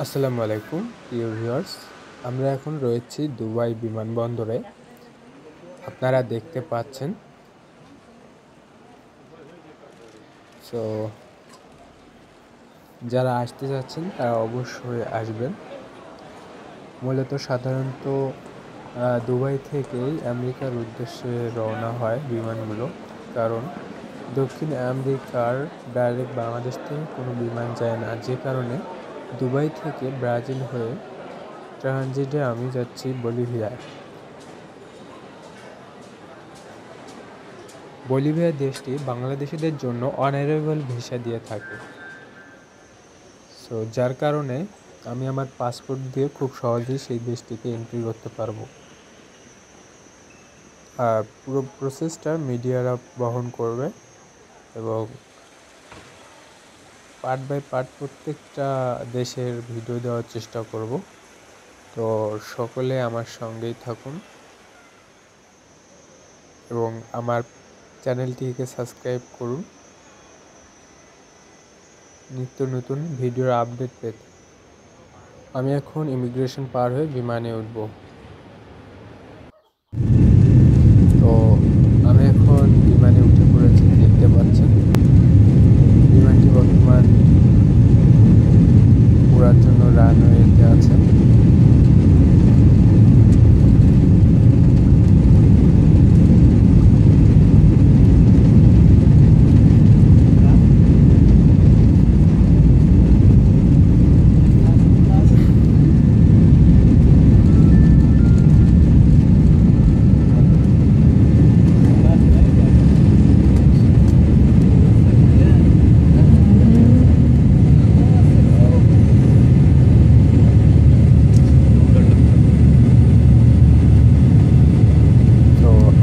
আসসালামু আলাইকুম প্রিয় ভিউয়ার্স। আমরা এখন রয়েছি দুবাই বিমানবন্দরে। আপনারা দেখতে পাচ্ছেন। সো যারা আসতে যাচ্ছেন তারা অবশ্যই আসবেন। মূলত সাধারণত দুবাই থেকেই আমেরিকার উদ্দেশ্যে রওনা হয় বিমানগুলো, কারণ দক্ষিণ আমেরিকার ডাইরেক্ট বাংলাদেশ থেকে কোনো বিমান যায় না, যে কারণে দুবাই থেকে ব্রাজিল হয়ে ট্রানজিটে আমি যাচ্ছি বলিভিয়ায়। বলিভিয়া দেশটি বাংলাদেশিদের জন্য অনারেবল ভিসা দিয়ে থাকে। সো যার কারণে আমি আমার পাসপোর্ট দিয়ে খুব সহজেই সেই দেশটিতে এন্ট্রি করতে পারবো। আর পুরো প্রসেসটা মিডিয়ারা বহন করবে এবং পার্ট বাই পার্ট প্রত্যেকটা দেশের ভিডিও দেওয়ার চেষ্টা করব। তো সকলে আমার সঙ্গেই থাকুন এবং আমার চ্যানেলটিকে সাবস্ক্রাইব করুন নিত্য নতুন ভিডিওর আপডেট পেতে। আমি এখন ইমিগ্রেশন পার হয়ে বিমানে উঠব। তো আমি এখন বিমানে উঠে পড়েছি, দেখতে পাচ্ছেন। বিমানটি বর্তমান উড়ার জন্য রানওয়েতে আছে।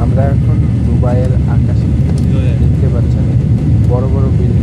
আমরা এখন দুবাইয়ের আকাশে দেখতে পাচ্ছেন বড় বড় বিল্ডিং।